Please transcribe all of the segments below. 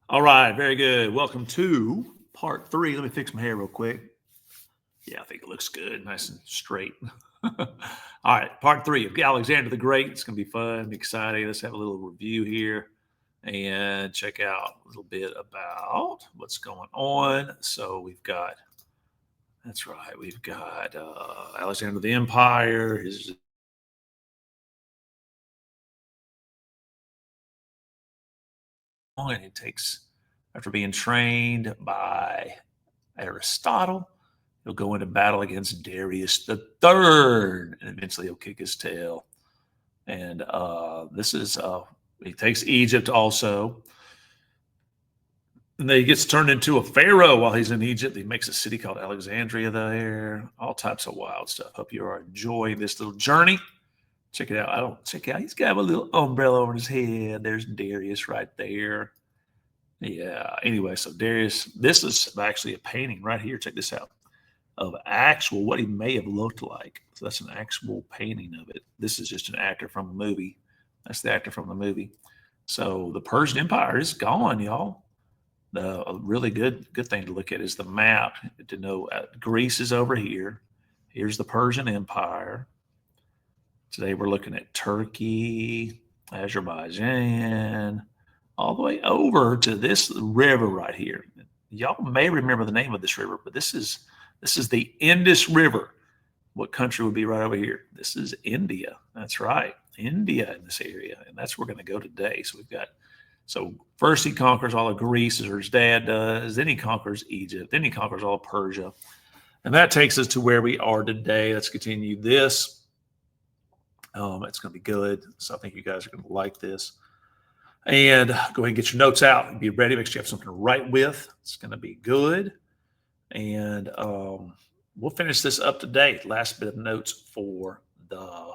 All right, very good. Welcome to part three. Let me fix my hair real quick. Yeah, I think it looks good, nice and straight. All right, part three of Alexander the Great. It's going to be fun, exciting. Let's have a little review here and check out a little bit about what's going on. So that's right, we've got Alexander the Empire, his and it takes after being trained by Aristotle. He'll go into battle against Darius the Third, and eventually he'll kick his tail. And this is he takes Egypt also, and then he gets turned into a pharaoh while he's in Egypt. He makes a city called Alexandria there. All types of wild stuff. Hope you are enjoying this little journey. Check it out. I don't check it out. He's got a little umbrella over his head. There's Darius right there. Yeah. Anyway, so Darius, this is actually a painting right here. Check this out of actual what he may have looked like. So that's an actual painting of it. This is just an actor from the movie. That's the actor from the movie. So the Persian Empire is gone, y'all. A really good thing to look at is the map to know Greece is over here. Here's the Persian Empire. Today we're looking at Turkey, Azerbaijan, all the way over to this river right here. Y'all may remember the name of this river, but this is the Indus River. What country would be right over here? This is India. That's right, India in this area, and that's where we're going to go today. So first he conquers all of Greece, or his dad does. Then he conquers Egypt. Then he conquers all of Persia, and that takes us to where we are today. Let's continue this. It's going to be good. So I think you guys are going to like this. And go ahead and get your notes out and be ready. Make sure you have something to write with. It's going to be good. And we'll finish this up today. Last bit of notes for the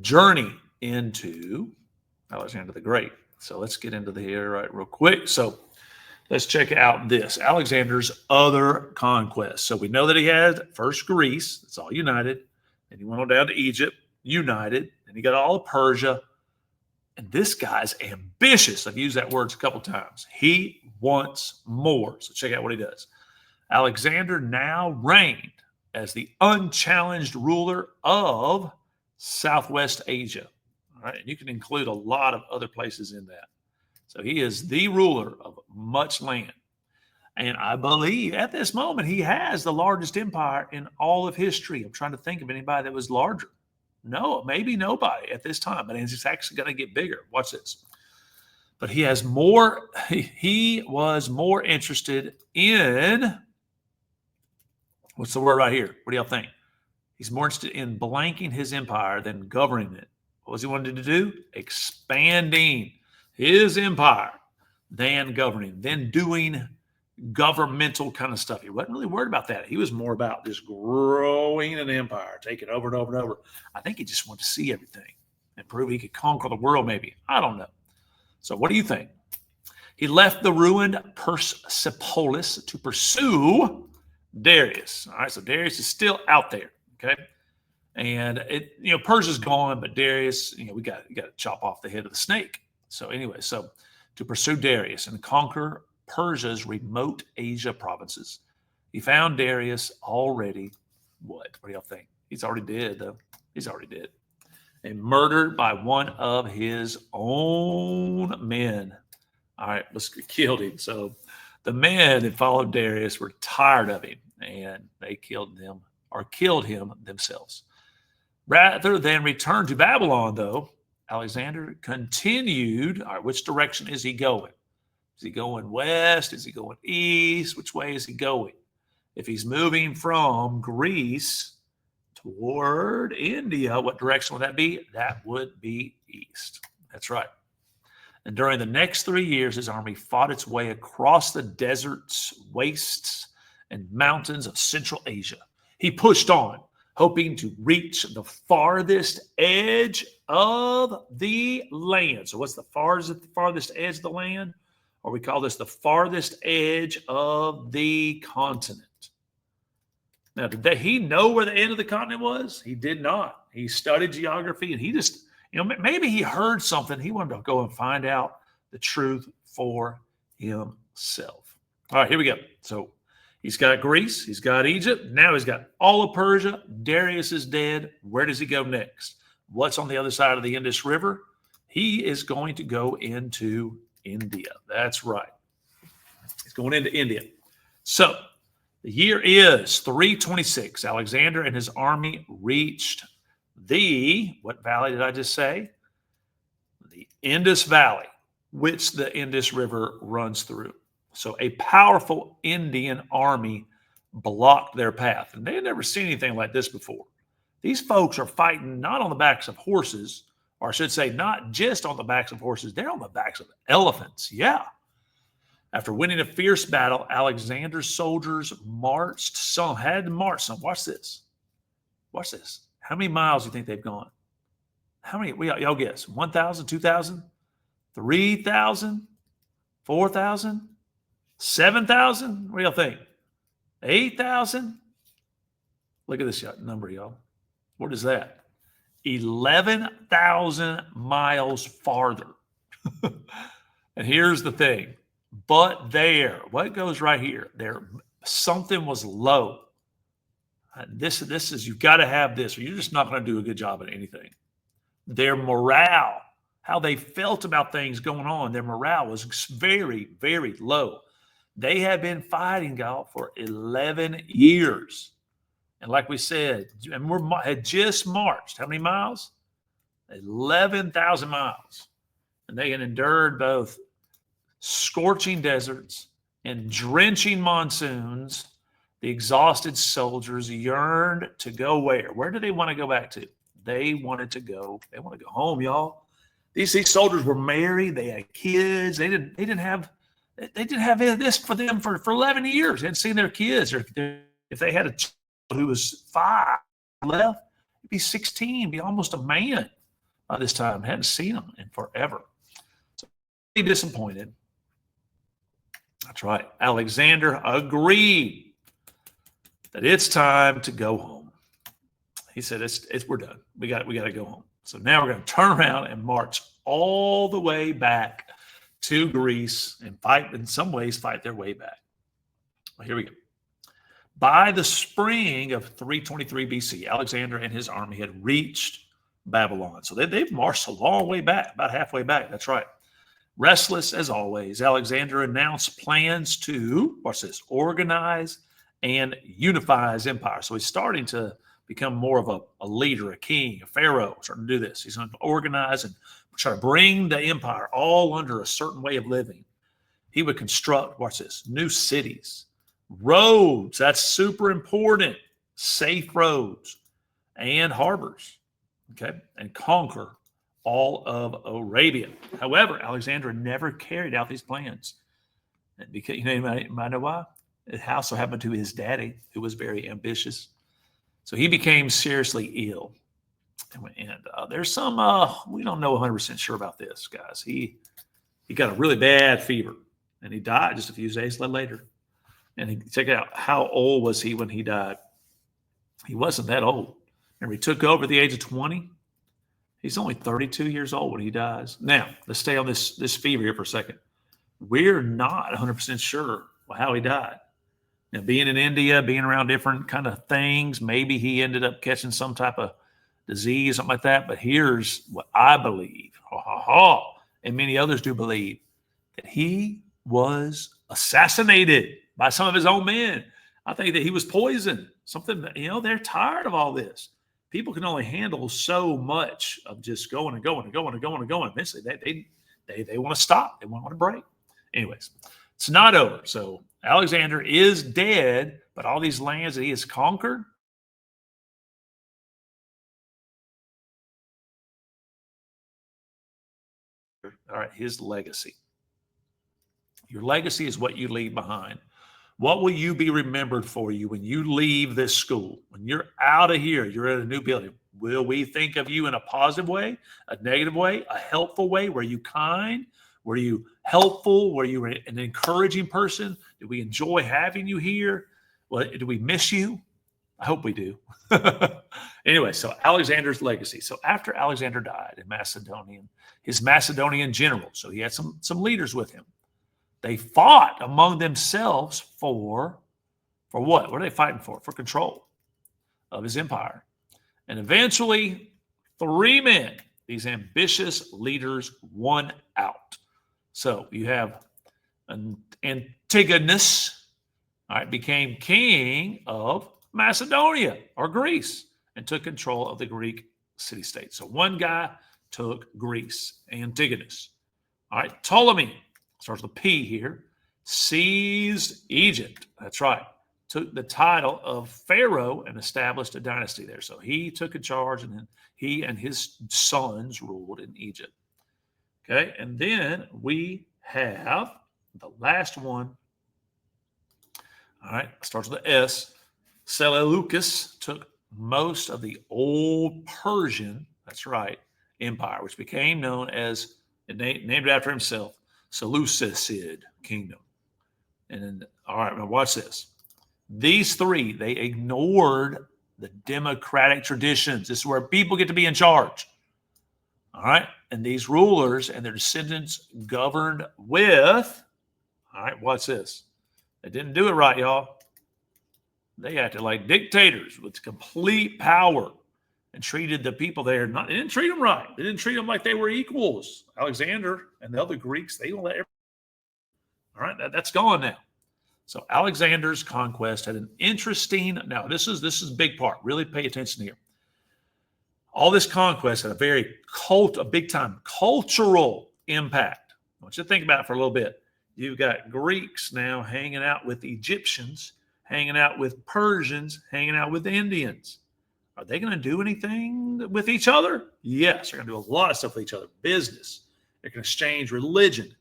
journey into Alexander the Great. So let's get into the here right real quick. So let's check out this Alexander's other conquests. So we know that he had first Greece. It's all united. And he went on down to Egypt, united. And he got all of Persia. And this guy's ambitious. I've used that word a couple times. He wants more. So check out what he does. Alexander now reigned as the unchallenged ruler of Southwest Asia. All right, and you can include a lot of other places in that. So he is the ruler of much land. And I believe at this moment he has the largest empire in all of history. I'm trying to think of anybody that was larger. No, maybe nobody at this time, but it's actually going to get bigger. Watch this. But he has more, he was more interested in, what's the word right here? What do y'all think? He's more interested in blanking his empire than governing it. What was he wanted to do? Expanding his empire than governing, then doing governmental kind of stuff. He wasn't really worried about that. He was more about just growing an empire, taking over and over and over. I think he just wanted to see everything and prove he could conquer the world, maybe. I don't know. So what do you think? He left the ruined Persepolis to pursue Darius. All right, so Darius is still out there, okay? And Persia's gone, but Darius, we got to chop off the head of the snake. So anyway, so to pursue Darius and conquer Persia's remote Asia provinces. He found Darius already, what do y'all think? He's already dead, though. He's already dead. And murdered by one of his own men. All right, let's killed him. So the men that followed Darius were tired of him, and they killed him themselves. Rather than return to Babylon, though, Alexander continued. All right, which direction is he going? Is he going west? Is he going east? Which way is he going? If he's moving from Greece toward India, what direction would that be? That would be east. That's right. And during the next 3 years, his army fought its way across the deserts, wastes, and mountains of Central Asia. He pushed on, hoping to reach the farthest edge of the land. So what's the farthest edge of the land? Or we call this the farthest edge of the continent. Now, did he know where the end of the continent was? He did not. He studied geography, and he just, maybe he heard something. He wanted to go and find out the truth for himself. All right, here we go. So he's got Greece, he's got Egypt, now he's got all of Persia. Darius is dead. Where does he go next? What's on the other side of the Indus River? He is going to go into India. That's right. He's going into India. So the year is 326. Alexander and his army reached what valley did I just say? The Indus Valley, which the Indus River runs through. So a powerful Indian army blocked their path. And they had never seen anything like this before. These folks are fighting not on the backs of horses, or I should say not just on the backs of horses. They're on the backs of elephants. Yeah. After winning a fierce battle, Alexander's soldiers had to march some. Watch this. Watch this. How many miles do you think they've gone? How many? Y'all guess. 1,000, 2,000, 3,000, 4,000, 7,000? What do y'all think? 8,000? Look at this number, y'all. What is that? 11,000 miles farther. And here's the thing. But what goes right here? Something was low. This is, you've got to have this, or you're just not going to do a good job at anything. Their morale, how they felt about things going on, their morale was very, very low. They had been fighting, y'all, for 11 years. And like we said, and had just marched. How many miles? 11,000 miles. And they had endured both scorching deserts and drenching monsoons. The exhausted soldiers yearned to go where? Where do they want to go back to? They want to go home, y'all. These soldiers were married. They had kids. They didn't have this for them for 11 years. They hadn't seen their kids. Or if they had a child who was 5 left, he'd be 16, be almost a man by this time. Hadn't seen them in forever. So disappointed. That's right. Alexander agreed that it's time to go home. He said, we're done. We got to go home. So now we're going to turn around and march all the way back to Greece and fight their way back. Well, here we go. By the spring of 323 BC, Alexander and his army had reached Babylon. So they've marched a long way back, about halfway back. That's right. Restless as always, Alexander announced plans to, watch this, organize and unify his empire. So he's starting to become more of a leader, a king, a pharaoh, starting to do this. He's going to organize and try to bring the empire all under a certain way of living. He would construct, watch this, new cities, roads, that's super important, safe roads, and harbors, okay, and conquer all of Arabia. However, Alexander never carried out these plans. And because, you might know why? It also happened to his daddy, who was very ambitious. So he became seriously ill. And there's some, we don't know 100% sure about this, guys. He got a really bad fever, and he died just a few days later. And check out, how old was he when he died? He wasn't that old. Remember, he took over at the age of 20. He's only 32 years old when he dies. Now, let's stay on this fever here for a second. We're not 100% sure how he died. Now, being in India, being around different kind of things, maybe he ended up catching some type of disease, something like that. But here's what I believe, and many others do believe, that he was assassinated by some of his own men. I think that he was poisoned. Something that, they're tired of all this. People can only handle so much of just going and going and going and going and going. Eventually, they want to stop. They want to break. Anyways, it's not over. So Alexander is dead, but all these lands that he has conquered, all right, his legacy. Your legacy is what you leave behind. What will you be remembered for you when you leave this school? When you're out of here, you're in a new building. Will we think of you in a positive way, a negative way, a helpful way? Were you kind? Were you helpful? Were you an encouraging person? Did we enjoy having you here? Well, do we miss you? I hope we do. Anyway, so Alexander's legacy. So after Alexander died, his Macedonian general, so he had some leaders with him. they fought among themselves for what? What are they fighting for? For control of his empire. And eventually, 3 men, these ambitious leaders, won out. So you have Antigonus, all right, became king of Macedonia or Greece and took control of the Greek city-state. So one guy took Greece, Antigonus. All right, Ptolemy, starts with P here, seized Egypt. That's right. Took the title of Pharaoh and established a dynasty there. So he took charge, and then he and his sons ruled in Egypt. Okay, and then we have the last one. All right, starts with the S. Seleucus took most of the old Persian, that's right, empire, which became known as, named after himself, Seleucid kingdom. And then, all right, now watch this. These 3, they ignored the democratic traditions. This is where people get to be in charge. All right, and these rulers and their descendants governed with, all right, watch this. They didn't do it right, y'all. They acted like dictators with complete power and treated the people there, they didn't treat them right. They didn't treat them like they were equals. Alexander and the other Greeks, they don't let everyone. All right, that's gone now. So Alexander's conquest had an interesting, now this is a big part. Really pay attention here. All this conquest had a big time cultural impact. I want you to think about it for a little bit. You've got Greeks now hanging out with Egyptians, hanging out with Persians, hanging out with Indians. Are they going to do anything with each other? Yes, they're going to do a lot of stuff with each other. Business. They're going to exchange religion,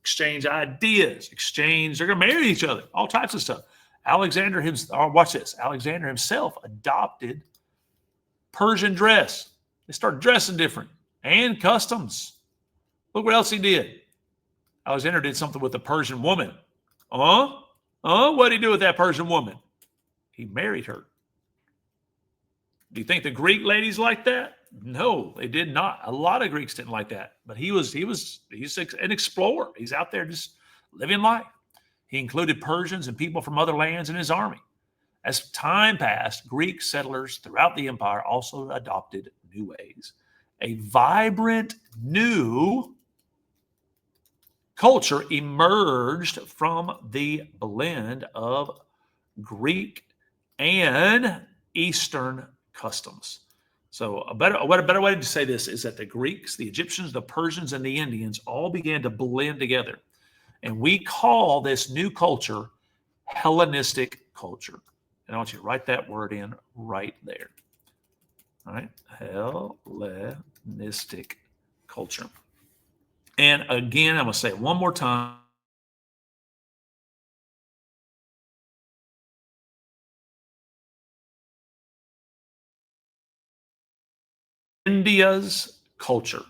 exchange ideas, they're going to marry each other, all types of stuff. Watch this. Alexander himself adopted Persian dress. They started dressing different and customs. Look what else he did. Alexander did something with the Persian woman. What did he do with that Persian woman? He married her. Do you think the Greek ladies like that? No, they did not. A lot of Greeks didn't like that. But he's an explorer. He's out there just living life. He included Persians and people from other lands in his army. As time passed, Greek settlers throughout the empire also adopted new ways. A vibrant new culture emerged from the blend of Greek and Eastern customs. So a better way to say this is that the Greeks, the Egyptians, the Persians, and the Indians all began to blend together. And we call this new culture Hellenistic culture. And I want you to write that word in right there. All right, Hellenistic culture. And again, I'm going to say it one more time. India's culture.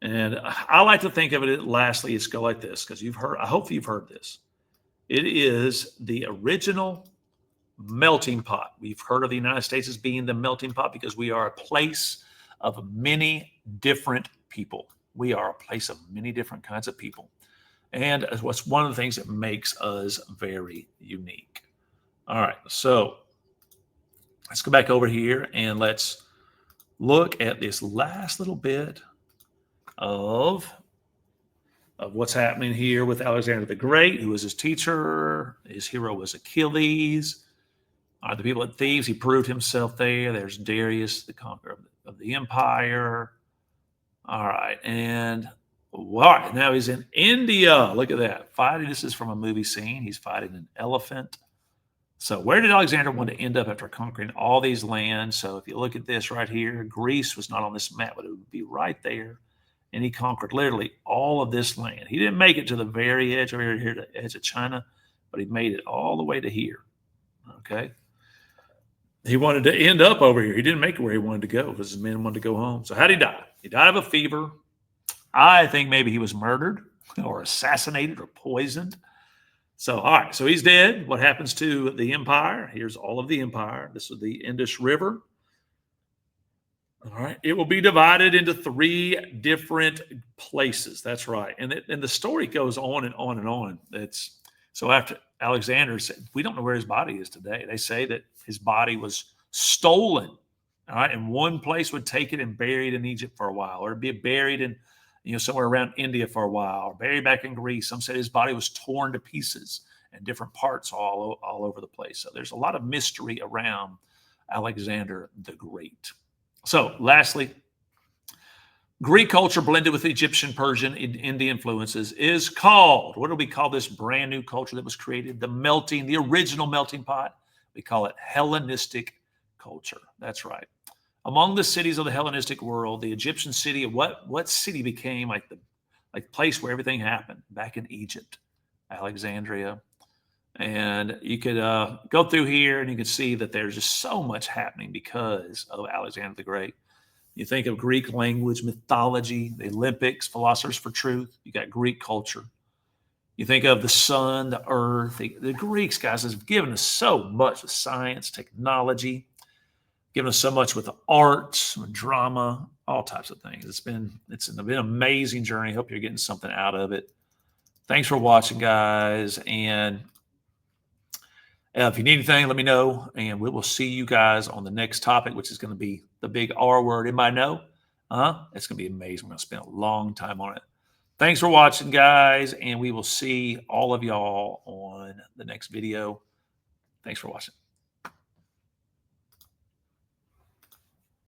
And I like to think of it, lastly, it's go like this, because I hope you've heard this. It is the original melting pot. We've heard of the United States as being the melting pot because we are a place of many different people. We are a place of many different kinds of people. And what's one of the things that makes us very unique. All right, so let's go back over here and let's look at this last little bit of what's happening here with Alexander the Great, who was his teacher. His hero was Achilles. The people at Thebes, he proved himself there. There's Darius, the conqueror of the empire. All right, and now he's in India. Look at that. Fighting. This is from a movie scene. He's fighting an elephant. So where did Alexander want to end up after conquering all these lands? So if you look at this right here, Greece was not on this map, but it would be right there. And he conquered literally all of this land. He didn't make it to the very edge over here to the edge of China, but he made it all the way to here. Okay. He wanted to end up over here. He didn't make it where he wanted to go because his men wanted to go home. So how did he die? He died of a fever. I think maybe he was murdered or assassinated or poisoned. So, all right. So he's dead. What happens to the empire? Here's all of the empire. This is the Indus River. All right. It will be divided into 3 different places. That's right. And the story goes on and on and on. It's so after Alexander said, we don't know where his body is today. They say that his body was stolen. All right. And one place would take it and bury it in Egypt for a while, or be buried in, somewhere around India for a while, or buried back in Greece. Some said his body was torn to pieces and different parts all over the place. So there's a lot of mystery around Alexander the Great. So, lastly, Greek culture blended with Egyptian, Persian, and Indian influences is called, what do we call this brand new culture that was created? The original melting pot. We call it Hellenistic culture. That's right. Among the cities of the Hellenistic world, the Egyptian city, what city became like the place where everything happened? Back in Egypt, Alexandria. And you could go through here and you can see that there's just so much happening because of Alexander the Great. You think of Greek language, mythology, the Olympics, philosophers for truth. You got Greek culture. You think of the sun, the earth. The Greeks, guys, have given us so much with science, technology, given us so much with the arts, drama, all types of things. It's been an amazing journey. Hope you're getting something out of it. Thanks for watching, guys. And if you need anything, let me know, and we will see you guys on the next topic, which is going to be the big R word. Anybody know? It's going to be amazing. We're going to spend a long time on it. Thanks for watching, guys, and we will see all of y'all on the next video. Thanks for watching.